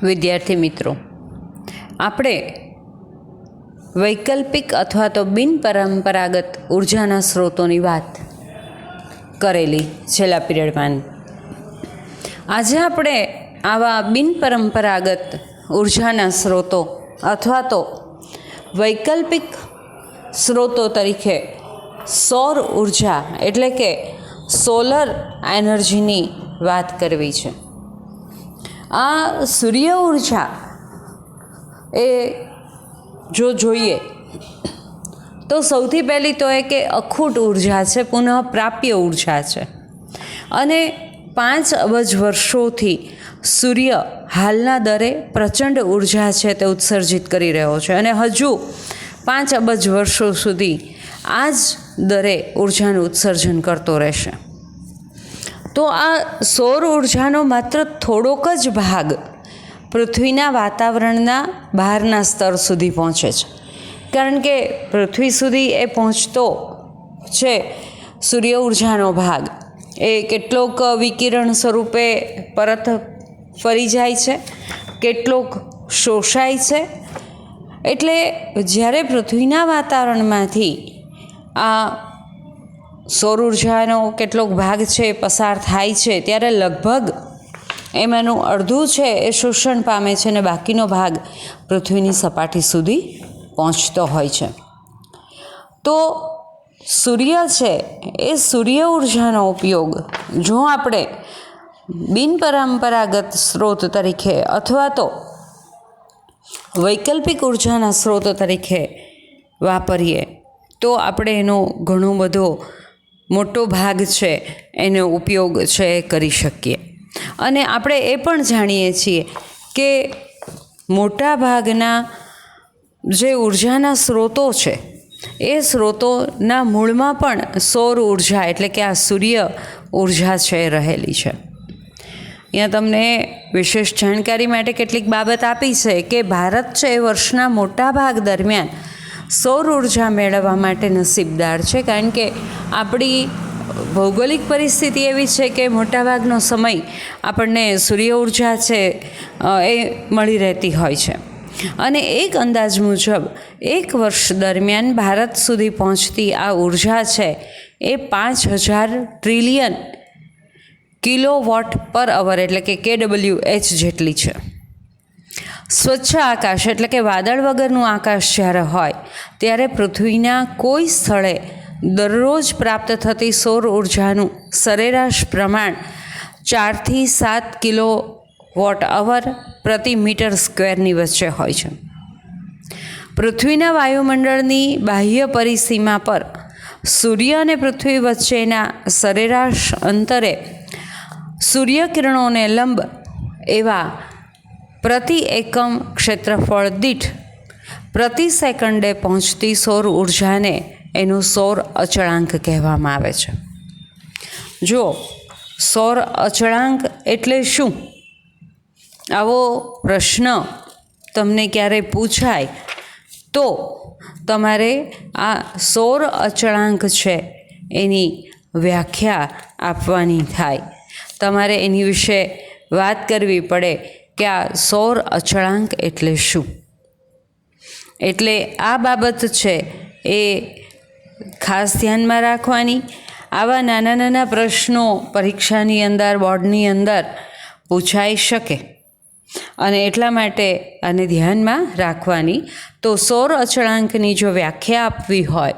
વિદ્યાર્થી મિત્રો, આપણે વૈકલ્પિક અથવા તો બિનપરંપરાગત ઉર્જાના સ્ત્રોતોની વાત કરેલી છેલ્લા પીરિયડમાં. આજે આપણે આવા બિનપરંપરાગત ઉર્જાના સ્ત્રોતો અથવા તો વૈકલ્પિક સ્ત્રોતો તરીકે સૌર ઉર્જા એટલે કે સોલર એનર્જીની વાત કરવી છે. આ સૂર્ય ઉર્જા એ જો જોઈએ તો સૌથી પહેલી તો એ કે અખૂટ ઉર્જા છે, પુનઃપ્રાપ્ય ઉર્જા છે અને 5 અબજ વર્ષોથી સૂર્ય હાલના દરે પ્રચંડ ઉર્જા છે તે ઉત્સર્જિત કરી રહ્યો છે અને હજુ 5 અબજ વર્ષો સુધી આ જ દરે ઉર્જાનું ઉત્સર્જન કરતો રહેશે. તો આ સૌર ઉર્જાનો માત્ર થોડોક જ ભાગ પૃથ્વીના વાતાવરણના બહારના સ્તર સુધી પહોંચે છે, કારણ કે પૃથ્વી સુધી એ પહોંચતો છે સૂર્ય ઉર્જાનો ભાગ એ કેટલોક વિકિરણ સ્વરૂપે પરત ફરી જાય છે, કેટલોક શોષાય છે. એટલે જ્યારે પૃથ્વીના વાતાવરણમાંથી આ સૌર ઉર્જાનો કેટલોક ભાગ છે પસાર થાય છે ત્યારે લગભગ એમાંનું અડધું છે એ શોષણ પામે છે અને બાકીનો ભાગ પૃથ્વીની સપાટી સુધી પહોંચતો હોય છે. તો સૂર્ય છે એ સૂર્ય ઉર્જાનો ઉપયોગ જો આપણે બિનપરંપરાગત સ્ત્રોત તરીકે અથવા તો વૈકલ્પિક ઉર્જાના સ્ત્રોત તરીકે વાપરીએ તો આપણે એનો ઘણો બધો મોટો ભાગ છે એનો ઉપયોગ છે કરી શકીએ. અને આપણે એ પણ જાણીએ છીએ કે મોટા ભાગના જે ઉર્જાના સ્ત્રોતો છે એ સ્ત્રોતોના મૂળમાં પણ સૌર ઉર્જા એટલે કે આ સૂર્ય ઉર્જા છે રહેલી છે. અહીંયા તમને વિશેષ જાણકારી માટે કેટલીક બાબત આપી છે કે ભારત છે એ વર્ષના મોટા ભાગ દરમિયાન સૌર ઉર્જા મેળવવા માટે નસીબદાર છે, કારણ કે આપણી ભૌગોલિક પરિસ્થિતિ એવી છે કે મોટાભાગનો સમય આપણને સૂર્ય ઉર્જા છે એ મળી રહેતી હોય છે. અને એક અંદાજ મુજબ એક વર્ષ દરમિયાન ભારત સુધી પહોંચતી આ ઉર્જા છે એ 5000 ટ્રિલિયન કિલોવોટ પર અવર એટલે કે KWH જેટલી છે. સ્વચ્છ આકાશ એટલે કે વાદળ વગરનું આકાશ જ્યારે હોય ત્યારે પૃથ્વીના કોઈ સ્થળે દરરોજ પ્રાપ્ત થતી સૌર ઉર્જાનું સરેરાશ પ્રમાણ 4 થી 7 કિલોવોટ અવર પ્રતિ મીટર સ્ક્વેરની વચ્ચે હોય છે. પૃથ્વીના વાયુમંડળની બાહ્ય પરિસીમા પર સૂર્ય અને પૃથ્વી વચ્ચેના સરેરાશ અંતરે સૂર્યકિરણોને લંબ એવા પ્રતિ એકમ ક્ષેત્રફળ દીઠ પ્રતિ સેકન્ડે પહોંચતી સૌર ઉર્જાને એનો સૌર અચળાંક કહેવામાં આવે છે. જો સૌર અચળાંક એટલે શું, આવો પ્રશ્ન તમને ક્યારેય પૂછાય તો તમારે આ સૌર અચળાંક છે એની વ્યાખ્યા આપવાની થાય. તમારે એની વિશે વાત કરવી પડે કે આ સૌર અચળાંક એટલે શું. એટલે આ બાબત છે એ ખાસ ધ્યાનમાં રાખવાની. આવા નાના નાના પ્રશ્નો પરીક્ષાની અંદર બોર્ડની અંદર પૂછાઈ શકે અને એટલા માટે આને ધ્યાનમાં રાખવાની. તો સૌર અચળાંકની જો વ્યાખ્યા આપવી હોય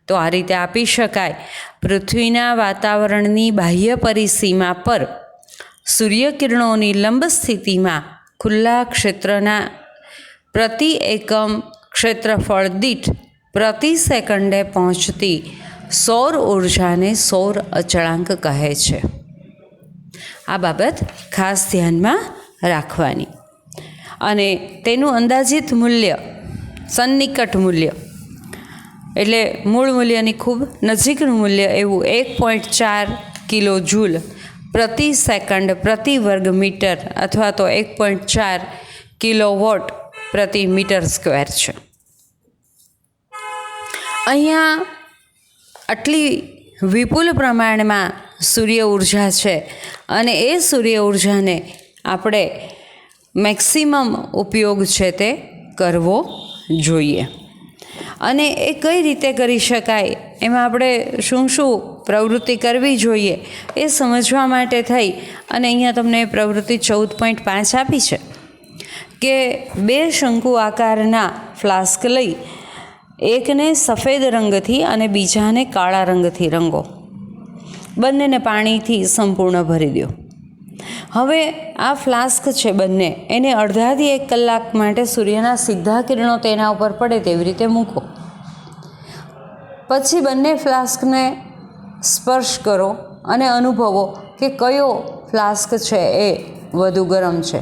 તો આ રીતે આપી શકાય. પૃથ્વીના વાતાવરણની બાહ્ય પરિસીમા પર સૂર્યકિરણોની લંબ સ્થિતિમાં ખુલ્લા ક્ષેત્રના પ્રતિ એકમ ક્ષેત્રફળ દીઠ પ્રતિ સેકન્ડે પહોંચતી સૌર ઉર્જાને સૌર અચળાંક કહે છે. આ બાબત ખાસ ધ્યાનમાં રાખવાની. અને તેનું અંદાજિત મૂલ્ય, સન્નિકટ મૂલ્ય એટલે મૂળ મૂલ્યની ખૂબ નજીકનું મૂલ્ય એવું 1.4 કિલો જૂલ પ્રતિ સેકન્ડ પ્રતિ વર્ગ મીટર અથવા તો 1.4 કિલોવોટ પ્રતિ મીટર સ્ક્વેર છે. અહીંયા આટલી વિપુલ પ્રમાણમાં સૂર્ય ઉર્જા છે અને એ સૂર્ય ઉર્જાને આપણે મેક્સિમમ ઉપયોગ છે તે કરવો જોઈએ. અને એ કઈ રીતે કરી શકાય, એમાં આપણે શું શું પ્રવૃત્તિ કરવી જોઈએ એ સમજવા માટે થઈ અને અહીંયા તમને પ્રવૃત્તિ 14.5 આપી છે કે 2 શંકુ આકારના ફ્લાસ્ક લઈ એકને સફેદ રંગથી અને બીજાને કાળા રંગથી રંગો. બંનેને પાણીથી સંપૂર્ણ ભરી દો. હવે આ ફ્લાસ્ક છે બંને, એને અડધાથી 1 કલાક માટે સૂર્યના સીધા કિરણો તેના ઉપર પડે તેવી રીતે મૂકો. પછી બંને ફ્લાસ્કને સ્પર્શ કરો અને અનુભવો કે કયો ફ્લાસ્ક છે એ વધુ ગરમ છે.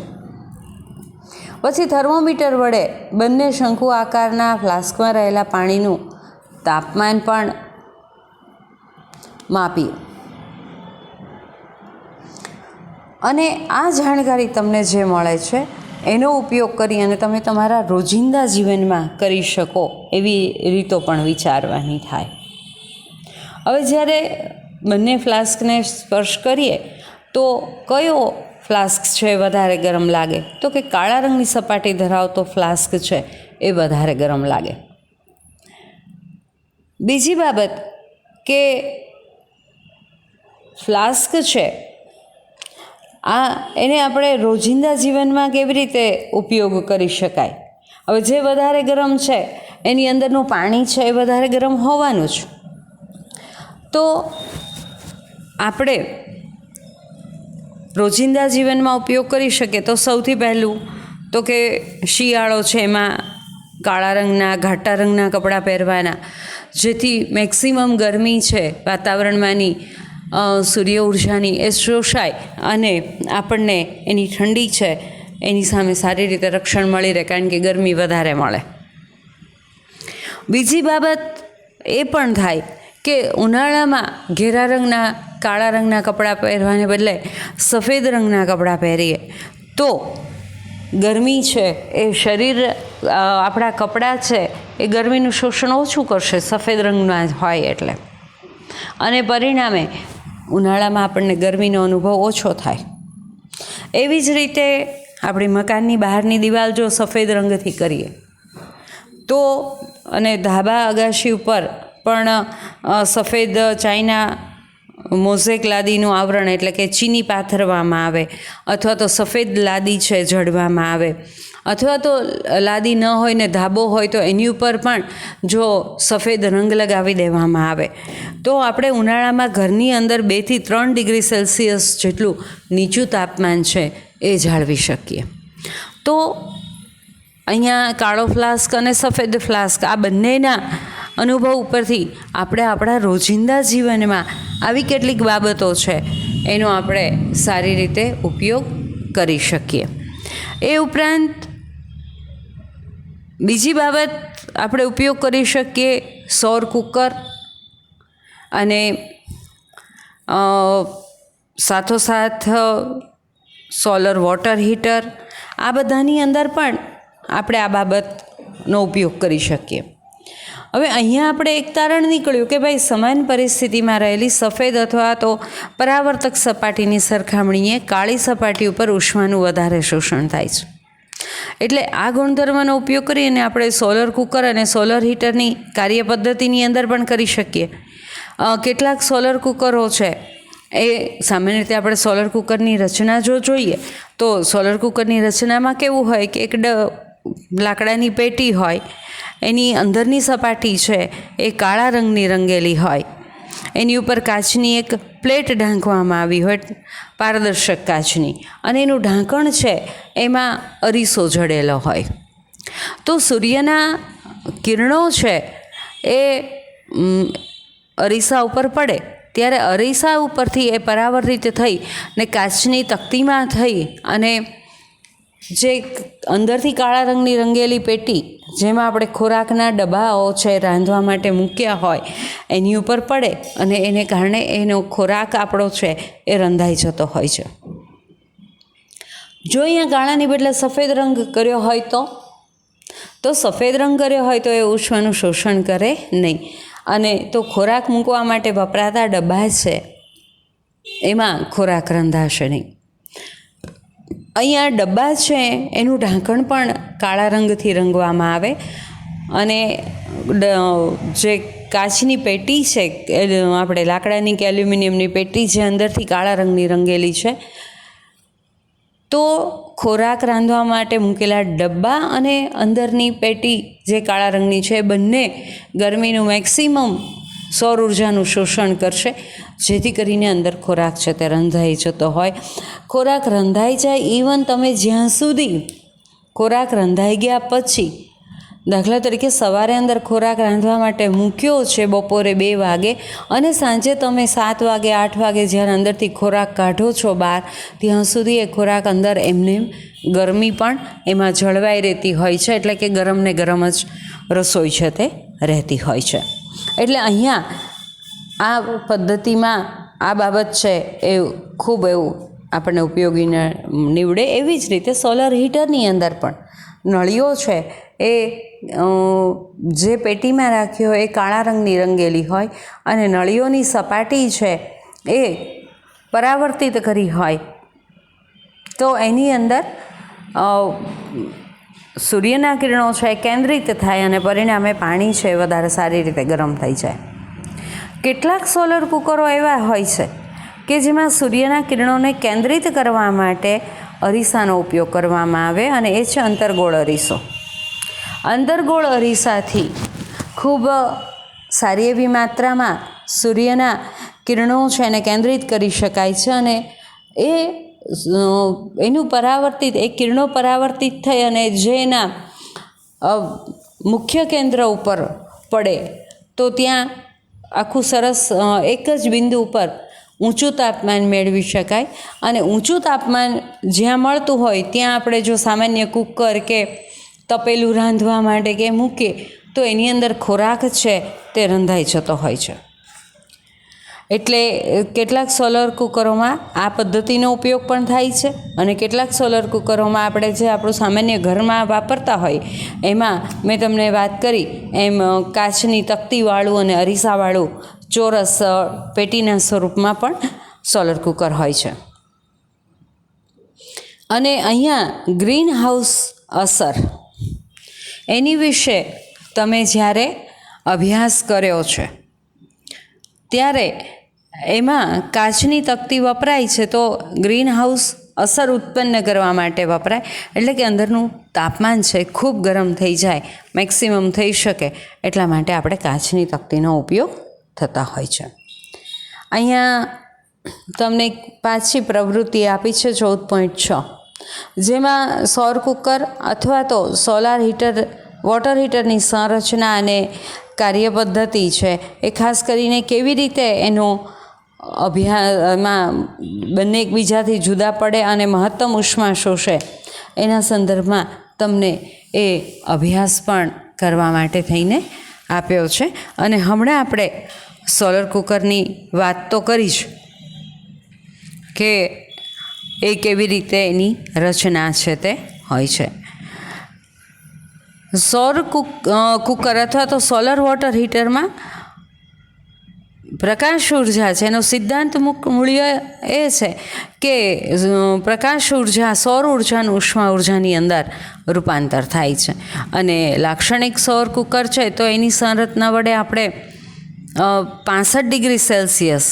પછી થર્મોમીટર વડે બંને શંકુ આકારના ફ્લાસ્કમાં રહેલા પાણીનું તાપમાન પણ માપી. અને આ જાણકારી તમને જે મળે છે એનો ઉપયોગ કરી અને તમે તમારા રોજિંદા જીવનમાં કરી શકો એવી રીતો પણ વિચારવાની થાય. હવે જ્યારે બંને ફ્લાસ્કને સ્પર્શ કરીએ તો કયો ફ્લાસ્ક છે વધારે ગરમ લાગે? તો કે કાળા રંગની સપાટી ધરાવતો ફ્લાસ્ક છે એ વધારે ગરમ લાગે. બીજી બાબત કે ફ્લાસ્ક છે એને આપણે રોજિંદા જીવનમાં કેવી રીતે ઉપયોગ કરી શકાય? હવે જે વધારે ગરમ છે એની અંદરનું પાણી છે એ વધારે ગરમ હોવાનું જ. તો આપણે રોજિંદા જીવનમાં ઉપયોગ કરી શકીએ તો સૌથી પહેલું તો કે શિયાળો છે એમાં કાળા રંગના ઘાટા રંગના કપડાં પહેરવાના, જેથી મેક્સિમમ ગરમી છે વાતાવરણમાંની સૂર્ય ઉર્જાની એ શોષાય અને આપણને એની ઠંડી છે એની સામે સારી રીતે રક્ષણ મળી રહે, કારણ કે ગરમી વધારે મળે. બીજી બાબત એ પણ થાય કે ઉનાળામાં ઘેરા રંગના કાળા રંગના કપડાં પહેરવાને બદલે સફેદ રંગના કપડાં પહેરીએ તો ગરમી છે એ શરીર આપણા કપડાં છે એ ગરમીનું શોષણ ઓછું કરશે સફેદ રંગના હોય એટલે, અને પરિણામે ઉનાળામાં આપણને ગરમીનો અનુભવ ઓછો થાય. એવી જ રીતે આપણી મકાનની બહારની દિવાલ જો સફેદ રંગથી કરીએ તો અને ધાબા અગાશી ઉપર પણ સફેદ ચાઇના મોઝેક લાદીનું આવરણ એટલે કે ચીની પાથરવામાં આવે, અથવા તો સફેદ લાદી છે જડવામાં આવે, અથવા તો લાદી ન હોય ને ધાબો હોય તો એની ઉપર પણ જો સફેદ રંગ લગાવી દેવામાં આવે તો આપણે ઉનાળામાં ઘરની અંદર 2 થી 3 ડિગ્રી સેલ્સિયસ જેટલું નીચું તાપમાન છે એ જાળવી શકીએ. તો અહીંયા કાળો ફ્લાસ્ક અને સફેદ ફ્લાસ્ક આ બંનેના અનુભવ ઉપરથી આપણે આપણા રોજિંદા જીવનમાં આવી કેટલીક બાબતો છે એનો આપણે સારી રીતે ઉપયોગ કરી શકીએ. એ ઉપરાંત બીજી બાબત આપણે ઉપયોગ કરી શકીએ સૌર કુકર અને સાથોસાથ સોલર વોટર હીટર, આ બધાની અંદર પણ આપણે આ બાબતનો ઉપયોગ કરી શકીએ. હવે અહીંયા આપણે એક તારણ નીકળ્યું કે ભાઈ સમાન પરિસ્થિતિમાં રહેલી સફેદ અથવા તો પરાવર્તક સપાટીની સરખામણીએ કાળી સપાટી ઉપર ઉષ્માનું વધારે શોષણ થાય છે. એટલે આ ગુણધર્મનો ઉપયોગ કરીને આપણે સોલર કુકર અને સોલર હીટરની કાર્યપદ્ધતિની અંદર પણ કરી શકીએ. કેટલાક સોલર કુકરો છે એ સામાન્ય રીતે આપણે સોલર કુકરની રચના જો જોઈએ તો સોલર કુકરની રચનામાં કેવું હોય કે એક લાકડાની પેટી હોય, એની અંદરની સપાટી છે એ કાળા રંગની રંગેલી હોય, એની ઉપર કાચની એક પ્લેટ ઢાંકવામાં આવી હોય પારદર્શક કાચની, અને એનું ઢાંકણ છે એમાં અરીસો જડેલો હોય. તો સૂર્યના કિરણો છે એ અરીસા ઉપર પડે ત્યારે અરીસા ઉપરથી એ પરાવર્તિત થઈ ને કાચની તકતીમાં થઈ અને જે અંદરથી કાળા રંગની રંગેલી પેટી જેમાં આપણે ખોરાકના ડબ્બાઓ છે રાંધવા માટે મૂક્યા હોય એની ઉપર પડે અને એને કારણે એનો ખોરાક આપણો છે એ રંધાઈ જતો હોય છે. જો અહીંયા કાળાની બદલે સફેદ રંગ કર્યો હોય તો સફેદ રંગ કર્યો હોય તો એ ઉષ્માનું શોષણ કરે નહીં, અને તો ખોરાક મૂકવા માટે વપરાતા ડબ્બા છે એમાં ખોરાક રંધાશે નહીં. અહીંયા ડબ્બા છે એનું ઢાંકણ પણ કાળા રંગથી રંગવામાં આવે અને જે કાચની પેટી છે, આપણે લાકડાની કે એલ્યુમિનિયમની પેટી જે અંદરથી કાળા રંગની રંગેલી છે, તો ખોરાક રાંધવા માટે મૂકેલા ડબ્બા અને અંદરની પેટી જે કાળા રંગની છે એ બંને ગરમીનું મેક્સિમમ સૌર ઉર્જાનું શોષણ કરશે, જેથી કરીને અંદર ખોરાક છે તે રંધાઈ જતો હોય. ખોરાક રંધાઈ જાય, ઇવન તમે જ્યાં સુધી ખોરાક રંધાઈ ગયા પછી, દાખલા તરીકે સવારે અંદર ખોરાક રાંધવા માટે મૂક્યો છે બપોરે 2 વાગે અને સાંજે તમે 7 વાગે 8 વાગે જ્યારે અંદરથી ખોરાક કાઢો છો બહાર, ત્યાં સુધી એ ખોરાક અંદર એમને ગરમી પણ એમાં જળવાઈ રહેતી હોય છે, એટલે કે ગરમ ને ગરમ જ રસોઈ છે તે રહેતી હોય છે. એટલે અહીંયા આ પદ્ધતિમાં આ બાબત છે એ ખૂબ એવું આપણને ઉપયોગી નીવડે. એવી જ રીતે સોલર હીટરની અંદર પણ નળીઓ છે એ જે પેટીમાં રાખ્યો હોય એ કાળા રંગની રંગેલી હોય અને નળીઓની સપાટી છે એ પરાવર્તિત કરી હોય, તો એની અંદર સૂર્યના કિરણો છે કેન્દ્રિત થાય અને પરિણામે પાણી છે વધારે સારી રીતે ગરમ થઈ જાય. કેટલાક સોલર કુકરો એવા હોય છે કે જેમાં સૂર્યના કિરણોને કેન્દ્રિત કરવા માટે અરીસાનો ઉપયોગ કરવામાં આવે અને એ છે અંતર્ગોળ અરીસો. અંતર્ગોળ અરીસાથી ખૂબ સારી એવી માત્રામાં સૂર્યના કિરણો છે એને કેન્દ્રિત કરી શકાય છે અને એનું પરાવર્તિત એ કિરણો પરાવર્તિત થઈ અને જે એના મુખ્ય કેન્દ્ર ઉપર પડે તો ત્યાં આખું સરસ એક જ બિંદુ ઉપર ઊંચું તાપમાન મેળવી શકાય. અને ઊંચું તાપમાન જ્યાં મળતું હોય ત્યાં આપણે જો સામાન્ય કુકર કે તપેલું રાંધવા માટે કે મૂકીએ તો એની અંદર ખોરાક છે તે રંધાઈ જતો હોય છે. એટલે કેટલાક સોલર કુકરોમાં આ પદ્ધતિનો ઉપયોગ પણ થાય છે અને કેટલાક સોલર કુકરોમાં આપણે જે આપણું સામાન્ય ઘરમાં વાપરતા હોય એમાં મેં તમને વાત કરી એમ કાચની તકતીવાળું અને અરીસાવાળું ચોરસ પેટીના સ્વરૂપમાં પણ સોલર કુકર હોય છે. અને અહીંયા ગ્રીન હાઉસ અસર એની વિશે તમે જ્યારે અભ્યાસ કર્યો છે ત્યારે એમાં કાચની તકતી વપરાય છે તો ગ્રીન હાઉસ અસર ઉત્પન્ન કરવા માટે વપરાય, એટલે કે અંદરનું તાપમાન છે ખૂબ ગરમ થઈ જાય, મેક્સિમમ થઈ શકે એટલા માટે આપણે કાચની તકતીનો ઉપયોગ થતા હોય છે. અહીંયા તમને પાછી પ્રવૃત્તિ આપી છે 14.6, જેમાં સૌર કુકર અથવા તો સોલાર હીટર વોટર હીટરની સંરચના અને કાર્યપદ્ધતિ છે એ ખાસ કરીને કેવી રીતે એનો અભ્યાસમાં બંને એકબીજાથી જુદા પડે અને મહત્તમ ઉષ્મા શોષે એના સંદર્ભમાં તમને એ અભ્યાસ પણ કરવા માટે થઈને આપ્યો છે. અને હમણાં આપણે સોલર કુકરની વાત તો કરી જ કે એ કેવી રીતે એની રચના છે તે હોય છે. સૌર કુકર અથવા તો સોલર વોટર હીટરમાં પ્રકાશ ઉર્જા છે એનો સિદ્ધાંત મૂલ્ય એ છે કે પ્રકાશ ઉર્જા સૌર ઉર્જાનું ઉષ્મા ઉર્જાની અંદર રૂપાંતર થાય છે. અને લાક્ષણિક સૌર કુકર છે તો એની સંરચના વડે આપણે 65 ડિગ્રી સેલ્સિયસ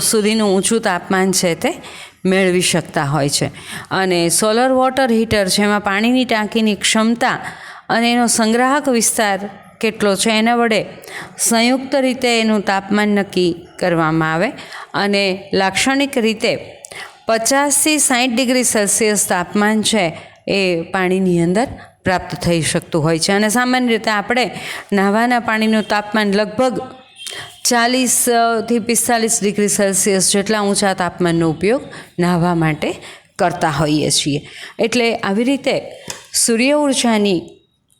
સુધીનું ઊંચું તાપમાન છે તે મેળવી શકતા હોય છે. અને સોલર વોટર હીટર છે એમાં પાણીની ટાંકીની ક્ષમતા અને એનો સંગ્રાહક વિસ્તાર કેટલો છે એના વડે સંયુક્ત રીતે એનું તાપમાન નક્કી કરવામાં આવે અને લાક્ષણિક રીતે 50થી 60 ડિગ્રી સેલ્સિયસ તાપમાન છે એ પાણીની અંદર પ્રાપ્ત થઈ શકતું હોય છે. અને સામાન્ય રીતે આપણે નહાવાના પાણીનું તાપમાન લગભગ 40થી 45 ડિગ્રી સેલ્સિયસ જેટલા ઊંચા તાપમાનનો ઉપયોગ નહાવા માટે કરતા હોઈએ છીએ. એટલે આવી રીતે સૂર્ય ઉર્જાની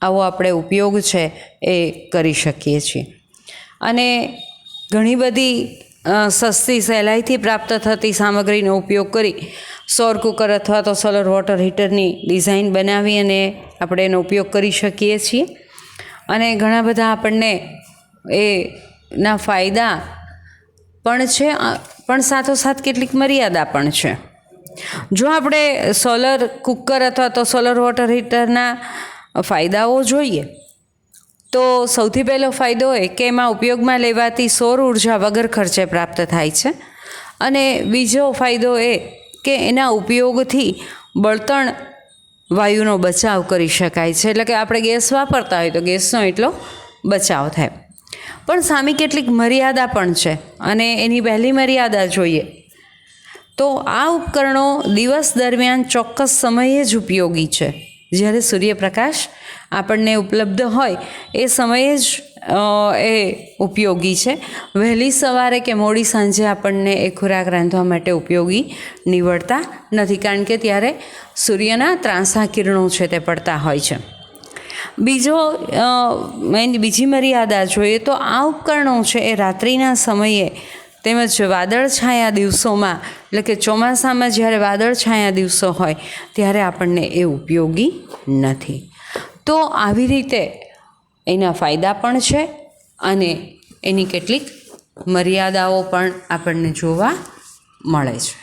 આવો આપણે ઉપયોગ છે એ કરી શકીએ છીએ. અને ઘણી બધી સસ્તી સહેલાઈથી પ્રાપ્ત થતી સામગ્રીનો ઉપયોગ કરી સૌર કુકર અથવા તો સોલર વોટર હીટરની ડિઝાઇન બનાવી અને આપણે એનો ઉપયોગ કરી શકીએ છીએ. અને ઘણા બધા આપણને એના ફાયદા પણ છે, પણ સાથોસાથ કેટલીક મર્યાદા પણ છે. જો આપણે સોલર કુકર અથવા તો સોલર વોટર હીટરના ફાયદાઓ જોઈએ તો સૌથી પહેલો ફાયદો એ કે એમાં ઉપયોગમાં લેવાતી સૌર ઉર્જા વગર ખર્ચે પ્રાપ્ત થાય છે. અને બીજો ફાયદો એ કે એના ઉપયોગથી બળતણ વાયુનો બચાવ કરી શકાય છે. એટલે કે આપણે ગેસ વાપરતા હોય તો ગેસનો એટલો બચાવ થાય. પણ સામે કેટલીક મર્યાદા પણ છે, અને એની પહેલી મર્યાદા જોઈએ તો આ ઉપકરણો દિવસ દરમિયાન ચોક્કસ સમયે જ ઉપયોગી છે. જ્યારે સૂર્યપ્રકાશ આપણને ઉપલબ્ધ હોય એ સમયે જ એ ઉપયોગી છે. વહેલી સવારે કે મોડી સાંજે આપણને એ ખોરાક રાંધવા માટે ઉપયોગી નીવડતા નથી, કારણ કે ત્યારે સૂર્યના ત્રાંસા કિરણો છે તે પડતા હોય છે. બીજી મર્યાદા જોઈએ તો આ ઉપકરણો છે એ રાત્રિના સમયે તેમજ વાદળછાયા દિવસોમાં, એટલે કે ચોમાસામાં જ્યારે વાદળછાયા દિવસો હોય ત્યારે આપણને એ ઉપયોગી નથી. તો આવી રીતે એના ફાયદા પણ છે અને એની કેટલીક મર્યાદાઓ પણ આપણને જોવા મળે છે.